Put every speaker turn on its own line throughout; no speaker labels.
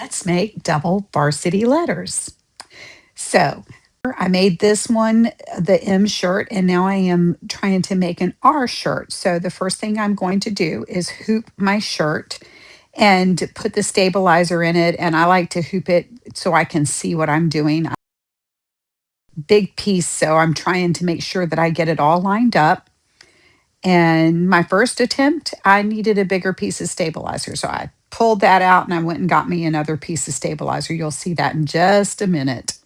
Let's make double varsity letters. So I made this one the M shirt, and now I am trying to make an R shirt. So the first thing I'm going to do is hoop my shirt and put the stabilizer in it. And I like to hoop it so I can see what I'm doing. Big piece, so I'm trying to make sure that I get it all lined up. And my first attempt, I needed a bigger piece of stabilizer. So I pulled that out and I went and got me another piece of stabilizer. You'll see that in just a minute.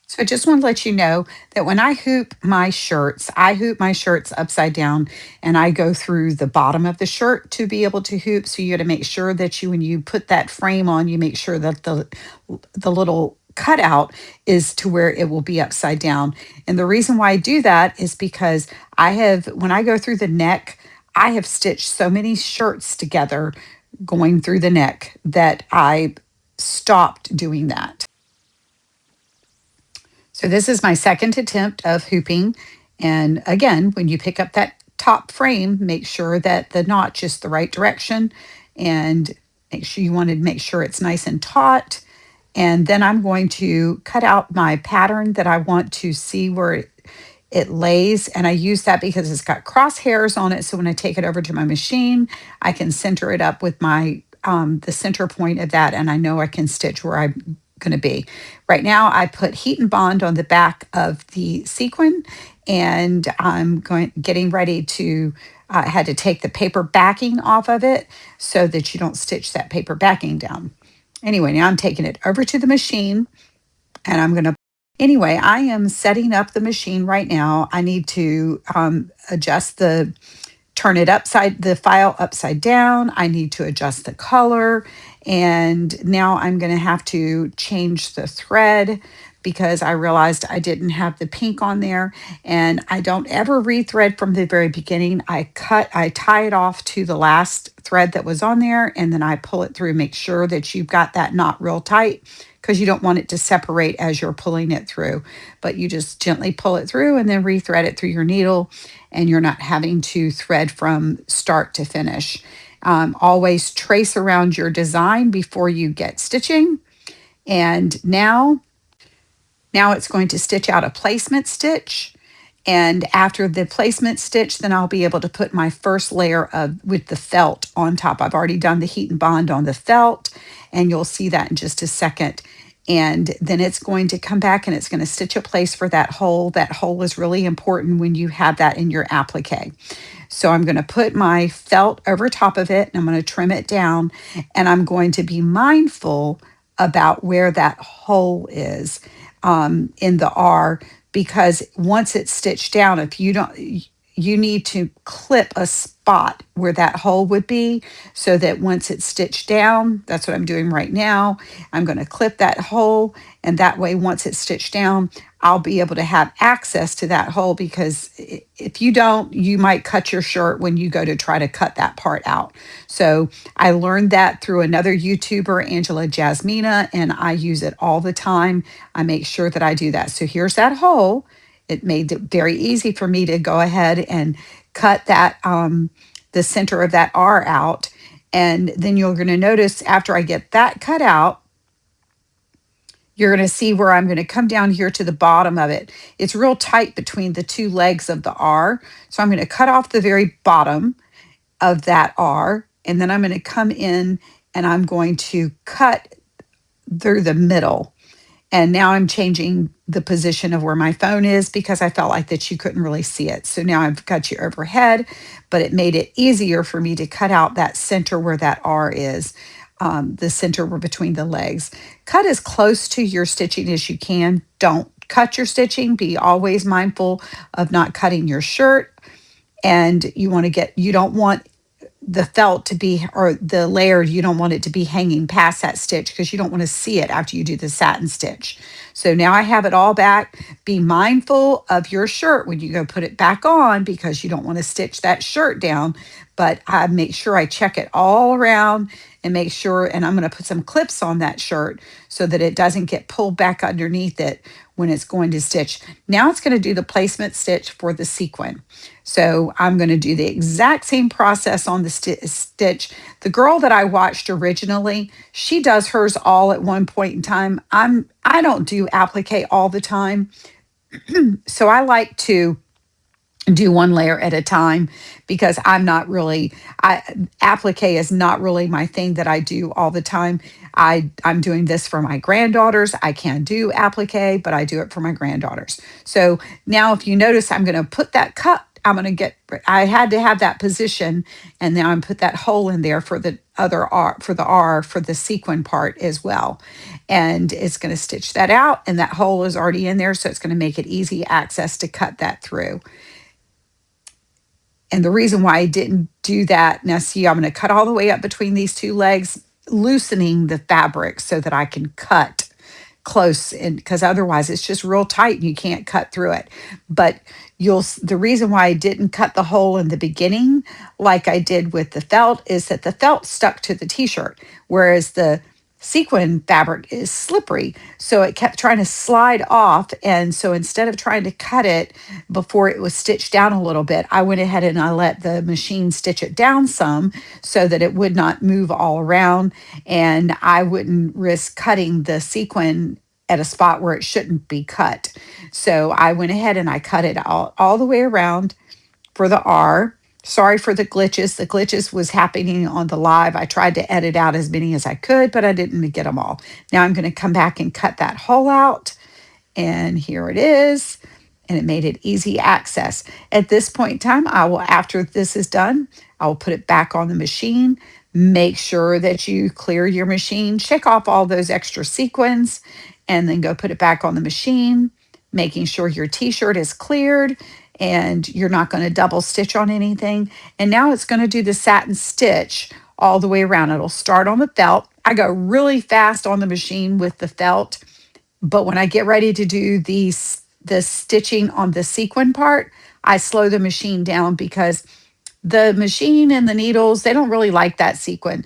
So I just want to let you know that when I hoop my shirts upside down and I go through the bottom of the shirt to be able to hoop. So you got to make sure that when you put that frame on, you make sure that the little cutout is to where it will be upside down. And the reason why I do that is because when I go through the neck, I have stitched so many shirts together going through the neck that I stopped doing that. So this is my second attempt of hooping. And again, when you pick up that top frame, make sure that the notch is the right direction and make sure it's nice and taut. And then I'm going to cut out my pattern that I want to see where it lays. And I use that because it's got crosshairs on it. So when I take it over to my machine, I can center it up with the center point of that, and I know I can stitch where I'm going to be. Right now, I put heat and bond on the back of the sequin, and I'm getting ready to. I had to take the paper backing off of it so that you don't stitch that paper backing down. Anyway, now I'm taking it over to the machine, and I'm going to. Anyway, I am setting up the machine right now. I need to adjust turn the file upside down. I need to adjust the color. And now I'm going to have to change the thread because I realized I didn't have the pink on there. And I don't ever rethread from the very beginning. I tie it off to the last thread that was on there, and then I pull it through. Make sure that you've got that knot real tight because you don't want it to separate as you're pulling it through. But you just gently pull it through and then rethread it through your needle, and you're not having to thread from start to finish. Always trace around your design before you get stitching. And now it's going to stitch out a placement stitch. And after the placement stitch, then I'll be able to put my first layer with the felt on top. I've already done the heat and bond on the felt, and you'll see that in just a second. And then it's going to come back and it's going to stitch a place for that hole. That hole is really important when you have that in your applique. So I'm going to put my felt over top of it and I'm going to trim it down, and I'm going to be mindful about where that hole is in the R, because once it's stitched down, if you don't, you need to clip a spot where that hole would be so that once it's stitched down, that's what I'm doing right now. I'm going to clip that hole, and that way, once it's stitched down, I'll be able to have access to that hole, because if you don't, you might cut your shirt when you go to try to cut that part out. So I learned that through another YouTuber, Angela Jasmina, and I use it all the time. I make sure that I do that. So here's that hole. It made it very easy for me to go ahead and cut the center of that R out. And then you're going to notice after I get that cut out, you're going to see where I'm going to come down here to the bottom of it. It's real tight between the two legs of the R. So I'm going to cut off the very bottom of that R. And then I'm going to come in and I'm going to cut through the middle. And now I'm changing the position of where my phone is because I felt like that you couldn't really see it. So now I've got you overhead, but it made it easier for me to cut out that center where that R is, the center between the legs. Cut as close to your stitching as you can. Don't cut your stitching. Be always mindful of not cutting your shirt. And you don't want the felt to be, or the layer, you don't want it to be hanging past that stitch because you don't want to see it after you do the satin stitch. So now I have it all back. Be mindful of your shirt when you go put it back on because you don't want to stitch that shirt down. But I make sure I check it all around and make sure, and I'm going to put some clips on that shirt so that it doesn't get pulled back underneath it when it's going to stitch. Now it's going to do the placement stitch for the sequin. So I'm going to do the exact same process on the stitch. The girl that I watched originally, she does hers all at one point in time. I don't do applique all the time. So I like to do one layer at a time because I'm not really I applique is not really my thing that I do all the time. I'm doing this for my granddaughters. I can do applique, but I do it for my granddaughters. So now if you notice, I'm going to put that cut. I'm going to get I had to have that position, and now I'm put that hole in there for the other R for the sequin part as well. And it's going to stitch that out, and that hole is already in there, so it's going to make it easy access to cut that through. And the reason why I didn't do that, now see, I'm going to cut all the way up between these two legs, loosening the fabric so that I can cut close, and because otherwise it's just real tight and you can't cut through it. But the reason why I didn't cut the hole in the beginning like I did with the felt is that the felt stuck to the t-shirt, whereas the sequin fabric is slippery, so it kept trying to slide off. And so instead of trying to cut it before it was stitched down a little bit, I went ahead and I let the machine stitch it down some so that it would not move all around, and I wouldn't risk cutting the sequin at a spot where it shouldn't be cut. So I went ahead and I cut it all the way around for the R. Sorry for the glitches. The glitches was happening on the live. I tried to edit out as many as I could, but I didn't get them all. Now I'm going to come back and cut that hole out. And here it is. And it made it easy access. At this point in time, after this is done, I will put it back on the machine. Make sure that you clear your machine, check off all those extra sequins, and then go put it back on the machine, making sure your t-shirt is cleared and you're not going to double stitch on anything. And now it's going to do the satin stitch all the way around. It'll start on the felt. I go really fast on the machine with the felt, but when I get ready to do the stitching on the sequin part, I slow the machine down because the machine and the needles, they don't really like that sequin.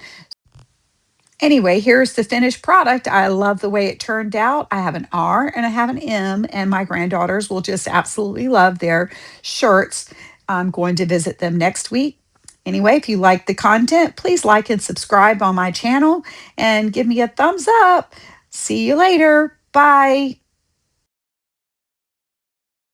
Anyway, here's the finished product. I love the way it turned out. I have an R and I have an M, and my granddaughters will just absolutely love their shirts. I'm going to visit them next week. Anyway, if you like the content, please like and subscribe on my channel and give me a thumbs up. See you later. Bye.